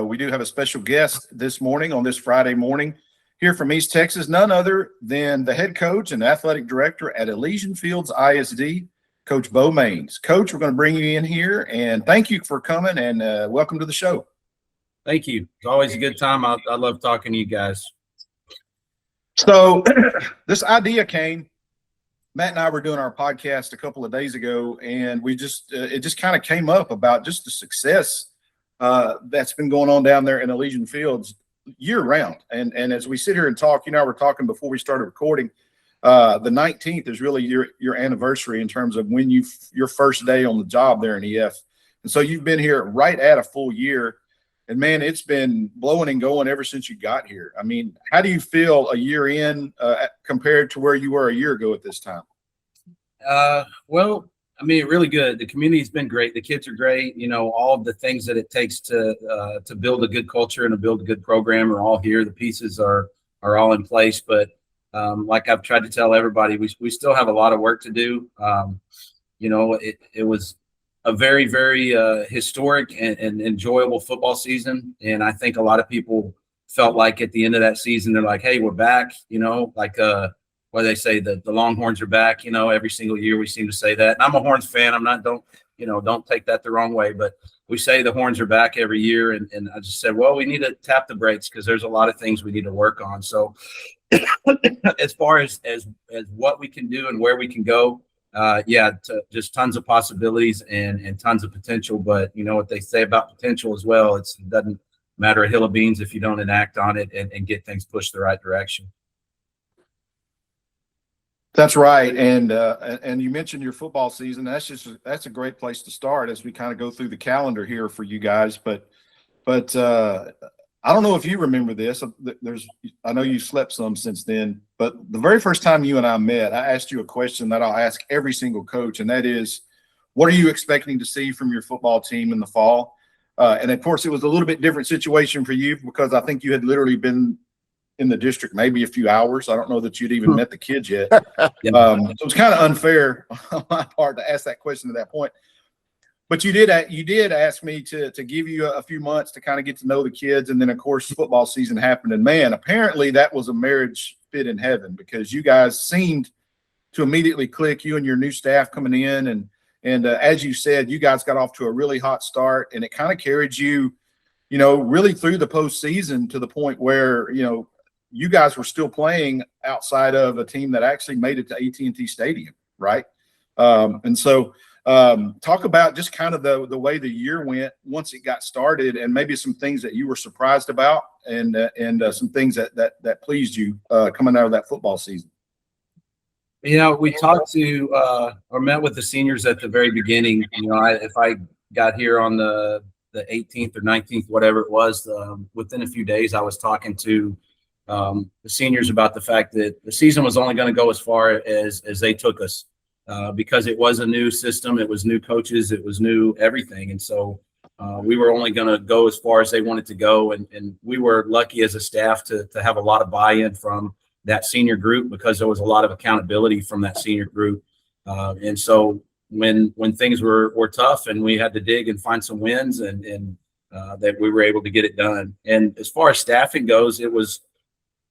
We do have a special guest this morning on this Friday morning here from East Texas, none other than the head coach and athletic director at Elysian Fields ISD, Coach Bo Maines. Coach, we're going to bring you in here, and thank you for coming, and welcome to the show. Thank you. It's always a good time. I love talking to you guys. So this idea came, Matt and I were doing our podcast a couple of days ago, and we just it just kind of came up about just the success that's been going on down there in Elysian Fields year round. And as we sit here and talk, we're talking before we started recording, the 19th is really your anniversary in terms of when your first day on the job there in EF. And so you've been here right at a full year. And man, it's been blowing and going ever since you got here. I mean, how do you feel a year in compared to where you were a year ago at this time? Well, I mean, really good. The community's been great. The kids are great. All of the things that it takes to build a good culture and to build a good program are all here. The pieces are all in place. But like I've tried to tell everybody, we still have a lot of work to do. It was a very, very historic and enjoyable football season. And I think a lot of people felt like at the end of that season, they're like, hey, we're back, what they say, the Longhorns are back, every single year we seem to say that. And I'm a Horns fan. Don't take that the wrong way, but we say the Horns are back every year. And I just said, well, we need to tap the brakes because there's a lot of things we need to work on. So as far as what we can do and where we can go, just tons of possibilities and tons of potential. But what they say about potential as well, it doesn't matter a hill of beans if you don't enact on it and get things pushed the right direction. That's right. And you mentioned your football season. That's a great place to start as we kind of go through the calendar here for you guys. But I don't know if you remember this. I know you slept some since then, but the very first time you and I met, I asked you a question that I'll ask every single coach, and that is, what are you expecting to see from your football team in the fall? And of course, it was a little bit different situation for you because I think you had literally been in the district maybe a few hours. I don't know that you'd even met the kids yet. So it's kind of unfair on my part to ask that question at that point. But you did ask me to give you a few months to kind of get to know the kids. And then, of course, football season happened. And, man, apparently that was a marriage fit in heaven because you guys seemed to immediately click, you and your new staff coming in. And as you said, you guys got off to a really hot start. And it kind of carried you, really through the postseason to the point where, you guys were still playing outside of a team that actually made it to AT&T Stadium, right? And so talk about just kind of the way the year went once it got started and maybe some things that you were surprised about and some things that pleased you coming out of that football season. We talked to or met with the seniors at the very beginning. If I got here on the 18th or 19th, whatever it was, within a few days, I was talking to the seniors about the fact that the season was only going to go as far as they took us because it was a new system. It was new coaches. It was new everything. And so we were only going to go as far as they wanted to go. And we were lucky as a staff to have a lot of buy-in from that senior group because there was a lot of accountability from that senior group. And so when things were tough and we had to dig and find some wins and that we were able to get it done. And as far as staffing goes, it was,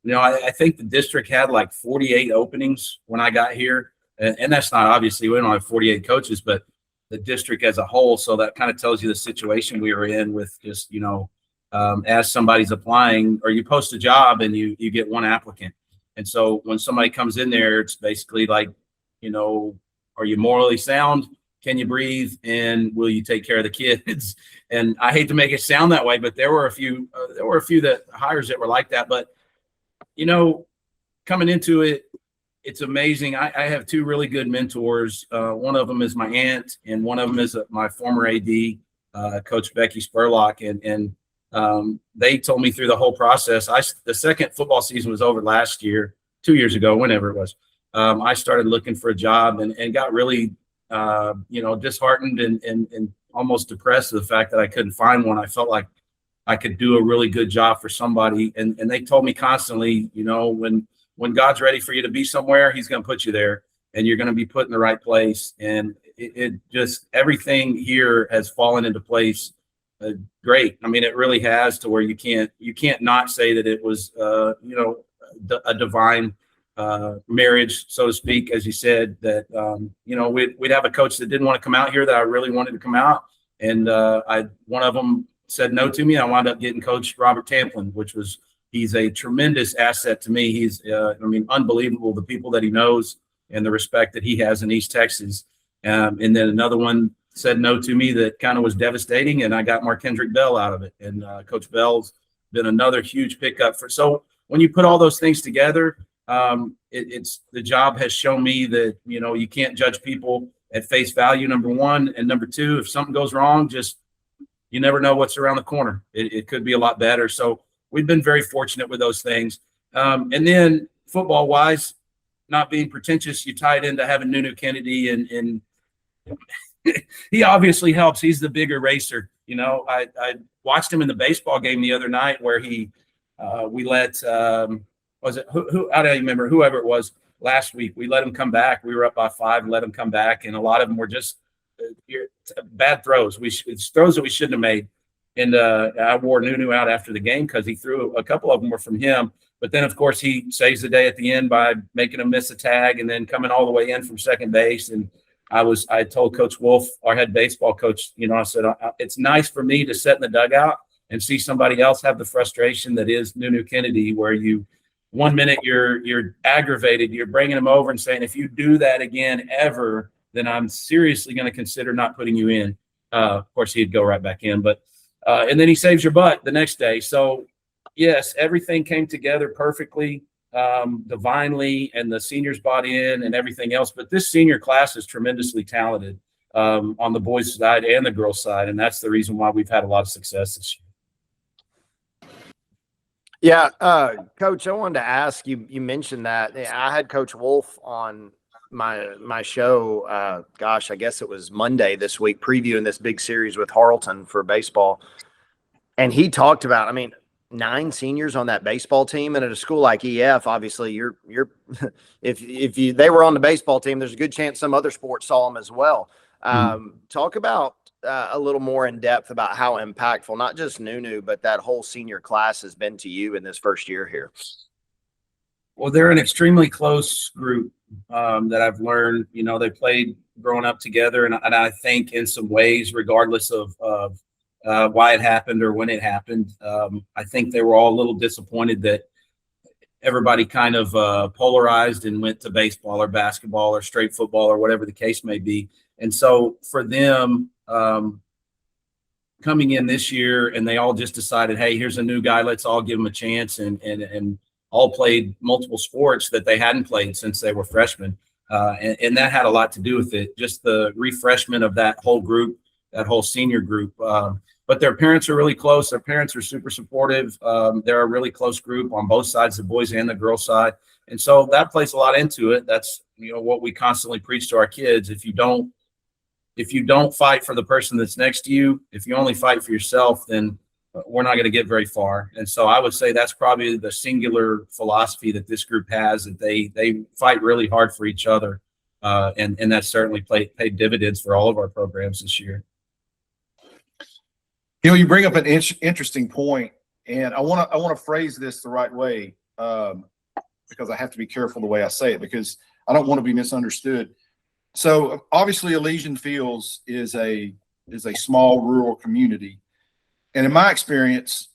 I think the district had like 48 openings when I got here. And that's not, obviously, we don't have 48 coaches, but the district as a whole. So that kind of tells you the situation we were in with just, as somebody's applying or you post a job and you get one applicant. And so when somebody comes in there, it's basically like, are you morally sound? Can you breathe? And will you take care of the kids? And I hate to make it sound that way, but there were a few hires that were like that. But coming into it, it's amazing. I have two really good mentors. One of them is my aunt, and one of them is my former AD, Coach Becky Spurlock. And they told me through the whole process. The second football season was over last year, 2 years ago, whenever it was. I started looking for a job and got really, disheartened and almost depressed at the fact that I couldn't find one. I felt like I could do a really good job for somebody. And they told me constantly, when God's ready for you to be somewhere, he's going to put you there and you're going to be put in the right place. And it just, everything here has fallen into place great. I mean, it really has, to where you can't not say that it was, a divine marriage, so to speak. As you said, that we'd have a coach that didn't want to come out here that I really wanted to come out, and one of them said no to me. I wound up getting Coach Robert Tamplin, he's a tremendous asset to me. He's unbelievable, the people that he knows and the respect that he has in East Texas. And then another one said no to me that kind of was devastating, and I got Markendrick Bell out of it. And Coach Bell's been another huge pickup so when you put all those things together, it's the job has shown me that, you can't judge people at face value, number one. And number two, if something goes wrong, you never know what's around the corner. It could be a lot better. So we've been very fortunate with those things. And then football wise, not being pretentious, you tie it into having Nunu Kennedy, and he obviously helps. He's the bigger racer. I watched him in the baseball game the other night where we let was it who I don't remember, whoever it was last week. We let him come back. We were up by 5, let him come back, and a lot of them were just bad throws. It's throws that we shouldn't have made. And I wore Nunu out after the game because he threw a couple of them were from him. But then, of course, he saves the day at the end by making him miss a tag and then coming all the way in from second base. And I told Coach Wolf, our head baseball coach, I said, it's nice for me to sit in the dugout and see somebody else have the frustration that is Nunu Kennedy, where 1 minute you're aggravated, you're bringing him over and saying, if you do that again ever, then I'm seriously going to consider not putting you in. Of course, he'd go right back in, but and then he saves your butt the next day. So yes, everything came together perfectly, divinely, and the seniors bought in and everything else. But this senior class is tremendously talented on the boys' side and the girls' side, and that's the reason why we've had a lot of success this year. Yeah, Coach, I wanted to ask you. You mentioned that I had Coach Wolf on my show. I guess it was Monday this week, previewing this big series with Harleton for baseball, and he talked about, 9 seniors on that baseball team, and at a school like EF, obviously you're if they were on the baseball team, there's a good chance some other sports saw them as well. Talk about a little more in depth about how impactful not just Nunu but that whole senior class has been to you in this first year here. Well, they're an extremely close group that I've learned. They played growing up together, and I think in some ways, regardless of why it happened or when it happened, I think they were all a little disappointed that everybody kind of polarized and went to baseball or basketball or straight football or whatever the case may be. And so for them, coming in this year, and they all just decided, hey, here's a new guy, let's all give him a chance, and all played multiple sports that they hadn't played since they were freshmen. And that had a lot to do with it, just the refreshment of that whole group, that whole senior group. But their parents are really close. Their parents are super supportive. They're a really close group on both sides, the boys and the girls side. And so that plays a lot into it. That's, what we constantly preach to our kids. If you don't fight for the person that's next to you, if you only fight for yourself, then we're not going to get very far. And so I would say that's probably the singular philosophy that this group has, that they fight really hard for each other. And that certainly paid dividends for all of our programs this year. You bring up an interesting point, and I want to phrase this the right way, because I have to be careful the way I say it, because I don't want to be misunderstood. So obviously Elysian Fields is a small rural community. And in my experience,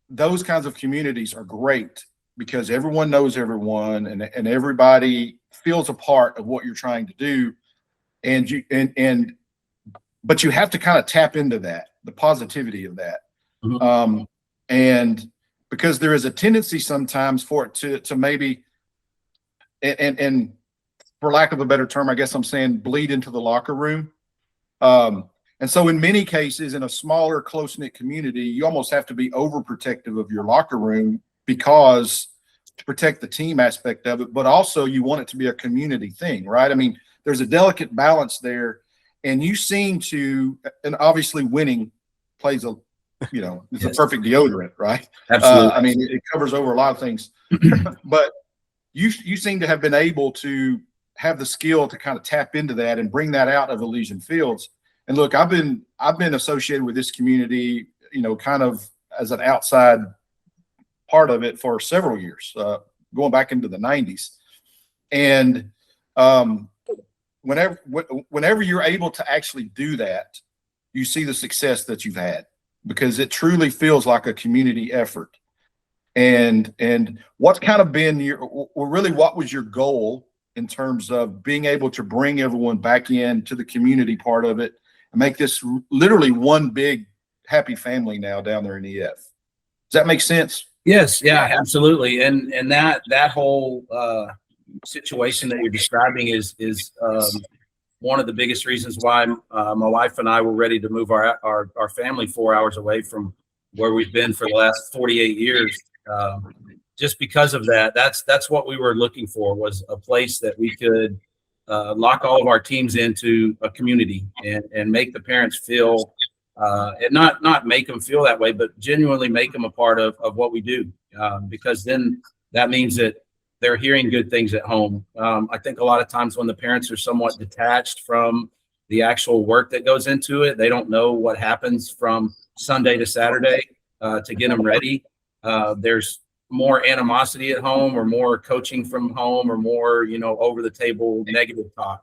those kinds of communities are great because everyone knows everyone, and everybody feels a part of what you're trying to do. But you have to kind of tap into that, the positivity of that. Mm-hmm. And because there is a tendency sometimes for it to maybe, and for lack of a better term, I guess I'm saying, bleed into the locker room. And so in many cases, in a smaller, close-knit community, you almost have to be overprotective of your locker room because to protect the team aspect of it, but also you want it to be a community thing, right? There's a delicate balance there, and you seem to, and obviously winning plays a, it's yes. A perfect deodorant, right? Absolutely. It covers over a lot of things, but you seem to have been able to have the skill to kind of tap into that and bring that out of Elysian Fields. and look, I've been associated with this community, kind of as an outside part of it for several years, going back into the 90s. And whenever you're able to actually do that, you see the success that you've had, because it truly feels like a community effort. And what's kind of been what was your goal in terms of being able to bring everyone back into the community part of it and make this literally one big happy family now down there in EF? Does that make sense? Yes, yeah, absolutely. And that whole situation that you're describing is one of the biggest reasons why my wife and I were ready to move our family 4 hours away from where we've been for the last 48 years. Just because of that, that's what we were looking for, was a place that we could lock all of our teams into a community and make the parents feel, and not make them feel that way, but genuinely make them a part of what we do, because then that means that they're hearing good things at home. I think a lot of times when the parents are somewhat detached from the actual work that goes into it, they don't know what happens from Sunday to Saturday to get them ready. There's more animosity at home, or more coaching from home, or more, over the table negative talk.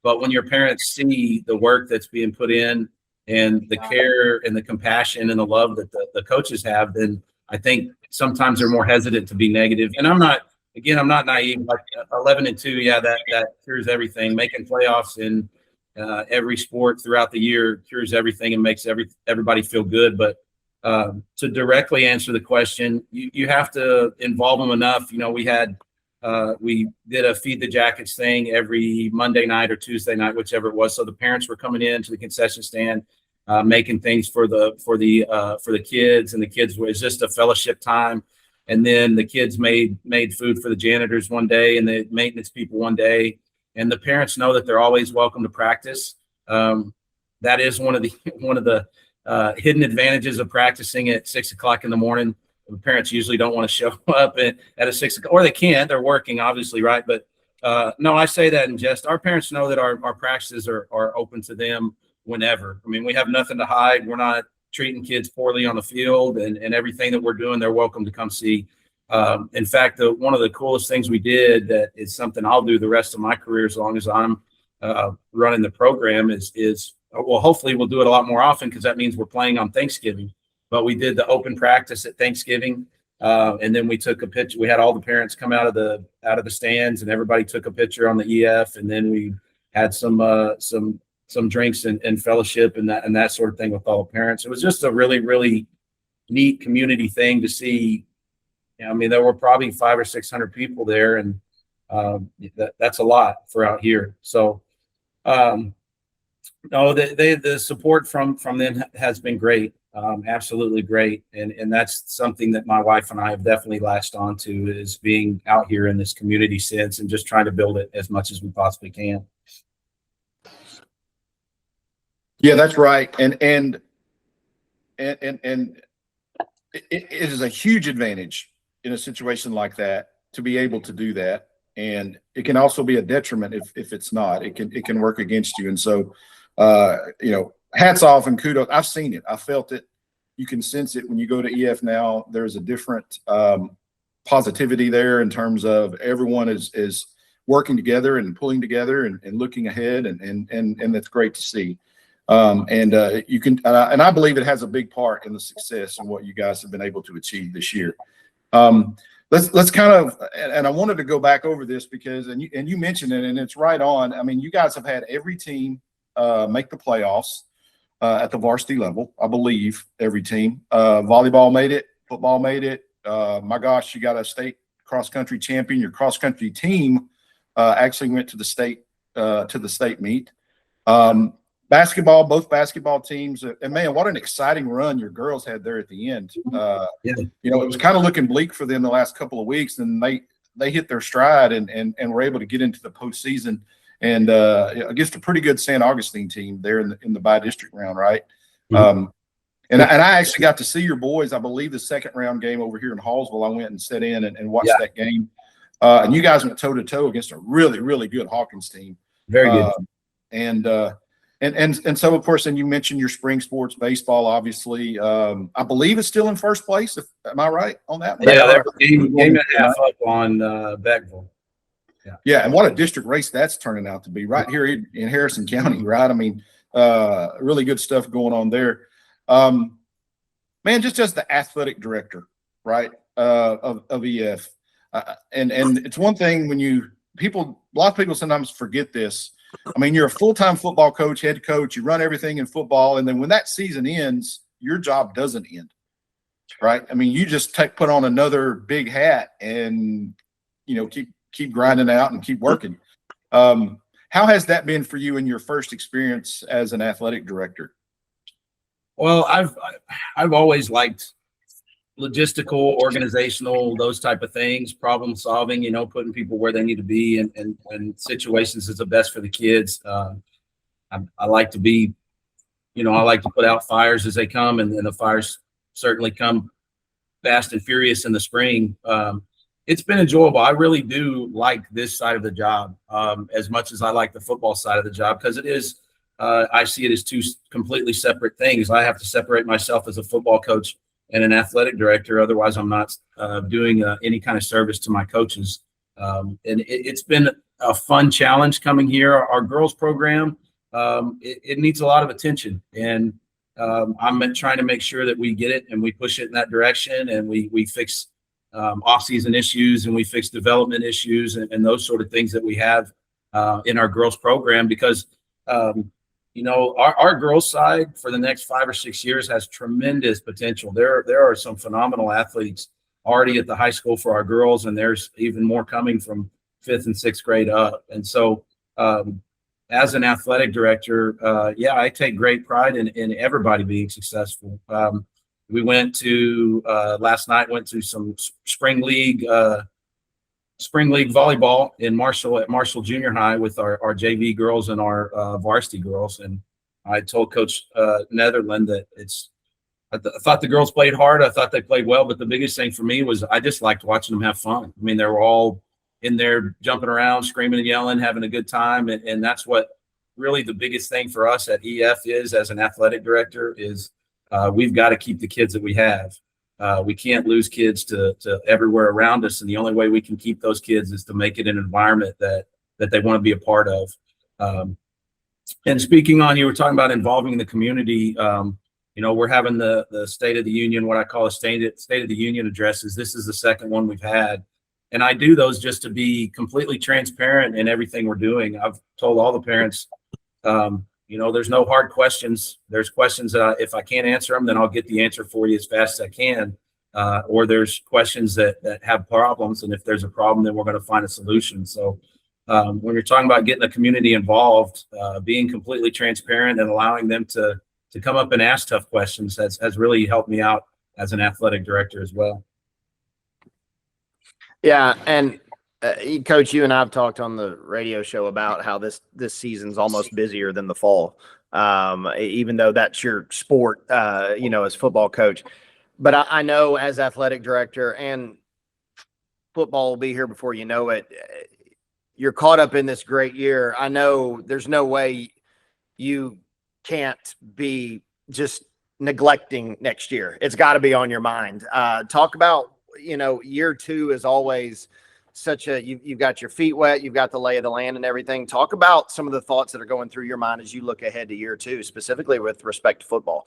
But when your parents see the work that's being put in, and the care and the compassion and the love that the coaches have, then I think sometimes they're more hesitant to be negative. And I'm not naive. Like 11-2, yeah, that cures everything. Making playoffs in every sport throughout the year cures everything and makes everybody feel good. But to directly answer the question, you have to involve them enough. We did a Feed the Jackets thing every Monday night or Tuesday night, whichever it was. So the parents were coming in to the concession stand, making things for the kids, and the kids was just a fellowship time. And then the kids made food for the janitors one day and the maintenance people one day. And the parents know that they're always welcome to practice. That is one of the hidden advantages of practicing at 6 o'clock in the morning. The parents usually don't want to show up at a 6 o'clock, or they can't. They're working, obviously, right? But no, I say that in jest. Our parents know that our practices are open to them whenever. I mean, we have nothing to hide. We're not treating kids poorly on the field, and everything that we're doing, they're welcome to come see. In fact, one of the coolest things we did, that is something I'll do the rest of my career as long as I'm running the program, is well, hopefully we'll do it a lot more often, because that means we're playing on Thanksgiving. But we did the open practice at Thanksgiving, and then we took a picture. We had all the parents come out of the stands, and everybody took a picture on the EF, and then we had some drinks and fellowship and that sort of thing with all the parents. It was just a really, really neat community thing to see. I mean, there were probably 500 or 600 people there, and that's a lot for out here. So, no, the support from them has been great, absolutely great, and that's something that my wife and I have definitely latched onto, is being out here in this community sense and just trying to build it as much as we possibly can. Yeah, that's right. And it is a huge advantage in a situation like that to be able to do that. And it can also be a detriment if it's not. It can work against you. And so, hats off and kudos. I've seen it. I felt it. You can sense it when you go to EF now. There's a different positivity there in terms of everyone is working together and pulling together and looking ahead, and that's great to see. You can, and I believe it has a big part in the success and what you guys have been able to achieve this year. Let's kind of, and I wanted to go back over this because, and you mentioned it, and it's right on. I mean, you guys have had every team make the playoffs at the varsity level. I believe every team. Volleyball made it. Football made it. My gosh, you got a state cross country champion. Your cross country team actually went to the state meet. Basketball, both basketball teams, and man, what an exciting run your girls had there at the end. Yeah. It was kind of looking bleak for them the last couple of weeks, and they hit their stride and were able to get into the postseason and against a pretty good St. Augustine team there in the bi-district round, right? Mm-hmm. And I actually got to see your boys, I believe, the second round game over here in Hallsville. I went and sat in and watched that game. And you guys went toe-to-toe against a really, really good Hawkins team. Very good. And so of course, and you mentioned your spring sports, baseball, obviously. I believe it's still in first place. Am I right on that one? Yeah, they're game and a half up on Beckville. Yeah, and what a district race that's turning out to be right here in Harrison County, right? I mean, really good stuff going on there. Man, just as the athletic director, right, of EF, and it's one thing when a lot of people sometimes forget this. I mean, you're a full-time football coach, head coach, you run everything in football, and then when that season ends, your job doesn't end, right? I mean, you just put on another big hat and, keep grinding out and keep working. How has that been for you in your first experience as an athletic director? Well, I've always liked logistical, organizational, those type of things, problem solving, putting people where they need to be and situations is the best for the kids. I like to be, I like to put out fires as they come, and the fires certainly come fast and furious in the spring. It's been enjoyable. I really do like this side of the job as much as I like the football side of the job, because it is, I see it as two completely separate things. I have to separate myself as a football coach and an athletic director. Otherwise, I'm not doing any kind of service to my coaches. And it's been a fun challenge coming here. Our girls program, it needs a lot of attention. And I'm trying to make sure that we get it and we push it in that direction, and we fix off-season issues, and we fix development issues and those sort of things that we have in our girls program, because our girls side for the next 5 or 6 years has tremendous potential. There are some phenomenal athletes already at the high school for our girls, and there's even more coming from 5th and 6th grade up. And so as an athletic director, I take great pride in everybody being successful. We went to last night, went to some spring league volleyball in Marshall at Marshall Junior High with our JV girls and our varsity girls. And I told Coach Netherland that I thought the girls played hard. I thought they played well, but the biggest thing for me was I just liked watching them have fun. I mean, they were all in there jumping around, screaming and yelling, having a good time. And that's what really the biggest thing for us at EF is, as an athletic director, is we've got to keep the kids that we have. We can't lose kids to everywhere around us. And the only way we can keep those kids is to make it an environment that they want to be a part of. And speaking on, you were talking about involving the community. We're having the State of the Union, what I call a State of the Union addresses. This is the second one we've had. And I do those just to be completely transparent in everything we're doing. I've told all the parents, there's no hard questions. There's questions that if I can't answer them, then I'll get the answer for you as fast as I can. Or there's questions that have problems. And if there's a problem, then we're going to find a solution. So when you're talking about getting the community involved, being completely transparent and allowing them to come up and ask tough questions has really helped me out as an athletic director as well. Yeah. And Coach, you and I have talked on the radio show about how this season's almost busier than the fall, even though that's your sport, as football coach. But I know as athletic director, and football will be here before you know it, you're caught up in this great year. I know there's no way you can't be just neglecting next year. It's got to be on your mind. Talk about, year two is always you've got your feet wet, you've got the lay of the land and everything. Talk about some of the thoughts that are going through your mind as you look ahead to year two, specifically with respect to football.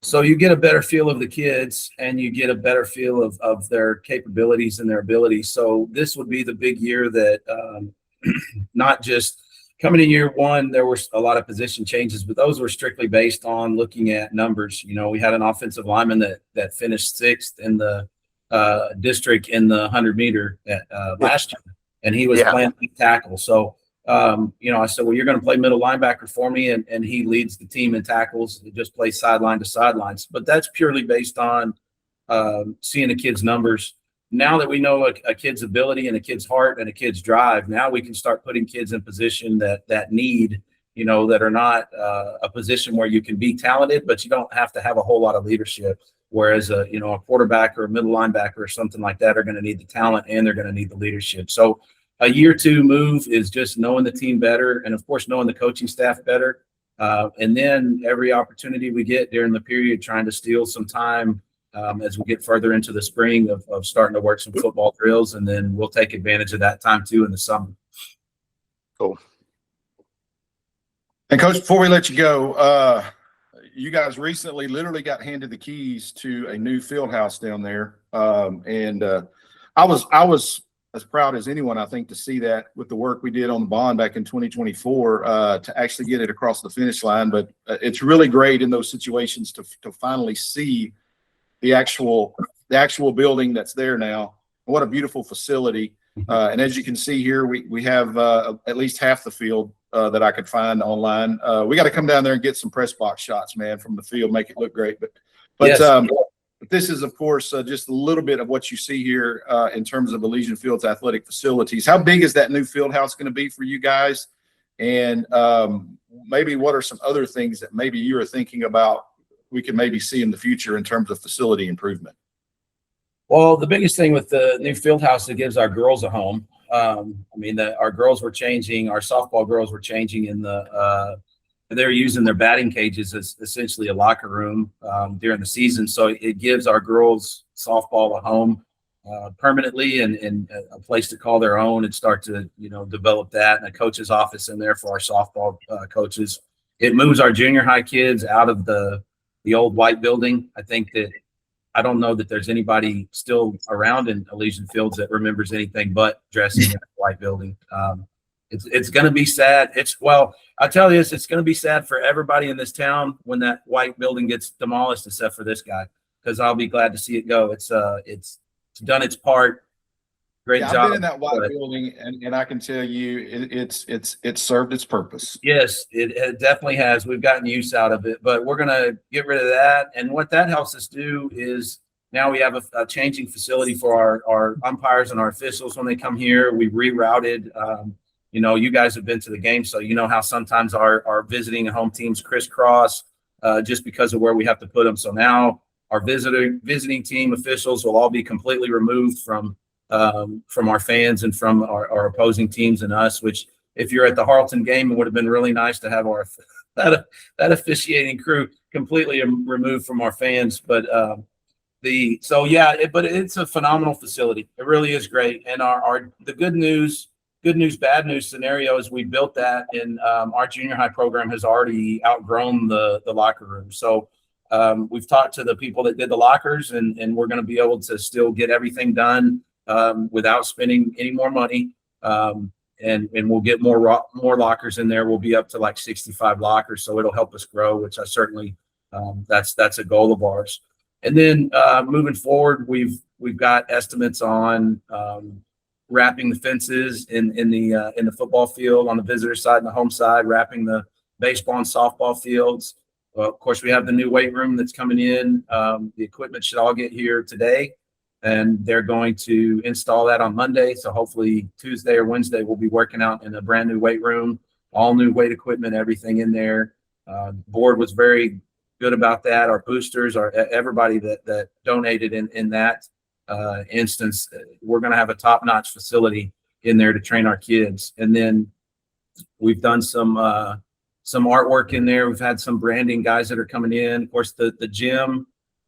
So you get a better feel of the kids, and you get a better feel of their capabilities and their abilities. So this would be the big year that not just coming in year one, there were a lot of position changes, but those were strictly based on looking at numbers. We had an offensive lineman that finished 6th in the district in the 100-meter last year, and he was playing tackle. So, I said, well, you're going to play middle linebacker for me, and he leads the team in tackles. He just plays sideline to sidelines, but that's purely based on seeing a kid's numbers. Now that we know a kid's ability and a kid's heart and a kid's drive, now we can start putting kids in position that need, that are not a position where you can be talented, but you don't have to have a whole lot of leadership. Whereas a quarterback or a middle linebacker or something like that are going to need the talent, and they're going to need the leadership. So a year two move is just knowing the team better, and of course knowing the coaching staff better. And then every opportunity we get during the period, trying to steal some time as we get further into the spring of starting to work some football drills, and then we'll take advantage of that time too in the summer. Cool. And Coach, before we let you go, you guys recently literally got handed the keys to a new field house down there. I was as proud as anyone, I think, to see that with the work we did on the bond back in 2024 to actually get it across the finish line. But it's really great in those situations to finally see the actual building that's there now. What a beautiful facility. And as you can see here, we have at least half the field that I could find online. We got to come down there and get some press box shots, man, from the field, make it look great. But Yes. this is, of course, just a little bit of what you see here in terms of Elysian Fields athletic facilities. How big is that new field house going to be for you guys? And maybe what are some other things that maybe you are thinking about we can maybe see in the future in terms of facility improvement? Well, the biggest thing with the new field house, it gives our girls a home. Our girls were changing, our softball girls were changing in they're using their batting cages as essentially a locker room during the season. So it gives our girls softball a home permanently and a place to call their own and start to, develop that, and a coach's office in there for our softball coaches. It moves our junior high kids out of the old white building. I don't know that there's anybody still around in Elysian Fields that remembers anything but dressing in a white building. It's going to be sad. I tell you this, it's going to be sad for everybody in this town when that white building gets demolished, except for this guy, because I'll be glad to see it go. It's done its part. Great job. I've been in that white building, and I can tell you it's served its purpose. Yes, it definitely has. We've gotten use out of it, but we're going to get rid of that. And what that helps us do is now we have a changing facility for our umpires and our officials when they come here. We rerouted. You guys have been to the game, so you know how sometimes our visiting and home teams crisscross just because of where we have to put them. So now our visiting team officials will all be completely removed from our fans and from our opposing teams and us, which if you're at the Harleton game, it would have been really nice to have that officiating crew completely removed from our fans. But it's a phenomenal facility. It really is great. And the good news, bad news scenario is we built that, and our junior high program has already outgrown the locker room. So we've talked to the people that did the lockers, and we're going to be able to still get everything done without spending any more money. And we'll get more lockers in there. We'll be up to like 65 lockers. So it'll help us grow, which I certainly, that's a goal of ours. And then moving forward, we've got estimates on wrapping the fences in the football field on the visitor side and the home side, wrapping the baseball and softball fields. Well, of course, we have the new weight room that's coming in. The equipment should all get here today, and they're going to install that on Monday. So hopefully Tuesday or Wednesday, we'll be working out in a brand new weight room, all new weight equipment, everything in there. Board was very good about that. Our boosters, everybody that donated in that instance, we're going to have a top-notch facility in there to train our kids. And then we've done some artwork in there. We've had some branding guys that are coming in. Of course, the gym,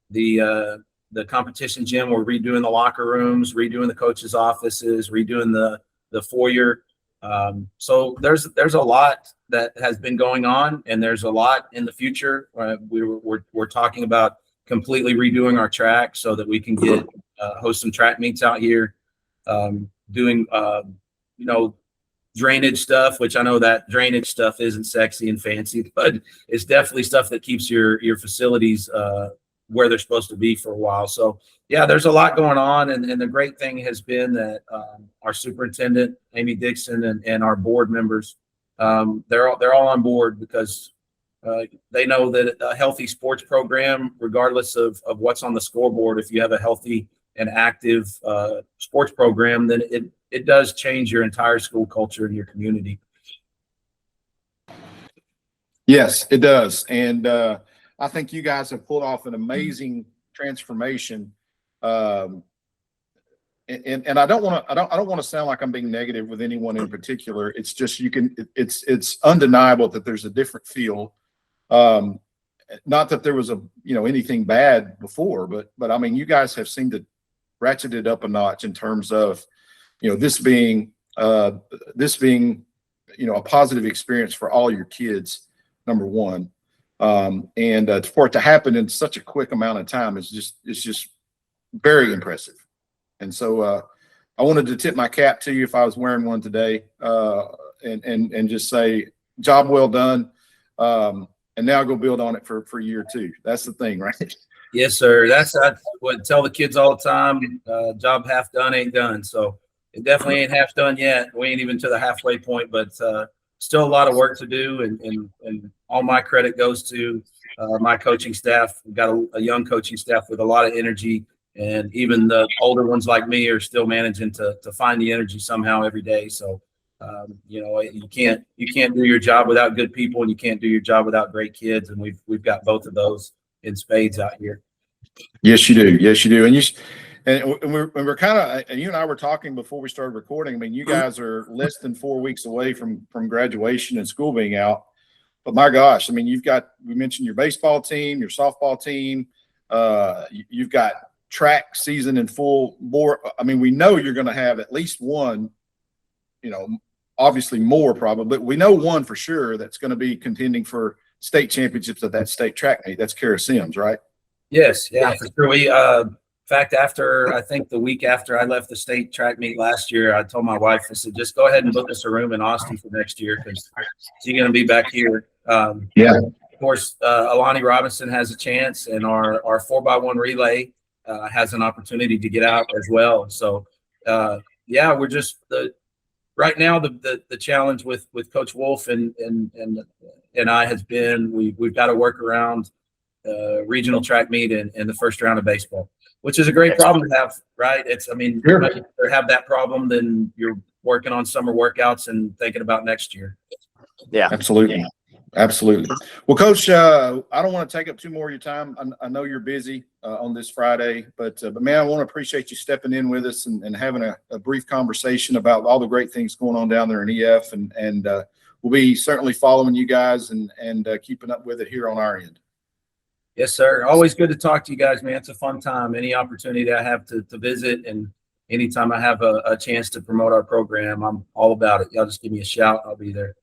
the competition gym, we're redoing the locker rooms, redoing the coaches' offices, redoing the foyer. So there's a lot that has been going on, and there's a lot in the future. We're talking about completely redoing our track so that we can get host some track meets out here, doing drainage stuff, which I know that drainage stuff isn't sexy and fancy, but it's definitely stuff that keeps your facilities where they're supposed to be for a while. So yeah, there's a lot going on. And the great thing has been that our superintendent, Amy Dixon, and our board members, they're all on board because they know that a healthy sports program, regardless of what's on the scoreboard, if you have a healthy and active sports program, then it does change your entire school culture and your community. Yes, it does. And I think you guys have pulled off an amazing transformation. And and I don't want to sound like I'm being negative with anyone in particular. It's just it's undeniable that there's a different feel. Not that there was anything bad before, but I mean, you guys have seemed to ratchet it up a notch in terms of this being a positive experience for all your kids, number one. And for it to happen in such a quick amount of time is just very impressive. And so I wanted to tip my cap to you if I was wearing one today, and just say job well done. And now go build on it for year two. That's the thing, right? Yes, sir. That's what I tell the kids all the time. Job half done ain't done. So it definitely ain't half done yet. We ain't even to the halfway point, but still a lot of work to do. And all my credit goes to my coaching staff. We've got a young coaching staff with a lot of energy, and even the older ones like me are still managing to find the energy somehow every day. So you can't do your job without good people, and you can't do your job without great kids. And we've got both of those in spades out here. Yes, you do. Yes, you do. And we're kind of, and you and I were talking before we started recording. I mean, you guys are less than 4 weeks away from graduation and school being out. But my gosh, I mean, we mentioned your baseball team, your softball team. You've got track season in full bore. I mean, we know you're going to have at least one, obviously more probably, but we know one for sure that's going to be contending for state championships at that state track meet. That's Kara Sims, right? Yes. Yeah, for sure. We, in fact, I think the week after I left the state track meet last year, I told my wife, I said, just go ahead and book us a room in Austin for next year, because she's going to be back here. Yeah. Of course, Alani Robinson has a chance, and our 4x1 relay has an opportunity to get out as well. So, we're just right now the challenge with Coach Wolf and I has been we've got to work around regional track meet in the first round of baseball, which is a great problem to have, right? Sure. You might have that problem, then you're working on summer workouts and thinking about next year. Yeah, absolutely. Yeah. Absolutely. Well, Coach, I don't want to take up too more of your time. I know you're busy on this Friday, but man, I want to appreciate you stepping in with us and having a brief conversation about all the great things going on down there in EF, and we'll be certainly following you guys and keeping up with it here on our end. Yes, sir. Always good to talk to you guys, man. It's a fun time. Any opportunity I have to visit, and anytime I have a chance to promote our program, I'm all about it. Y'all just give me a shout. I'll be there.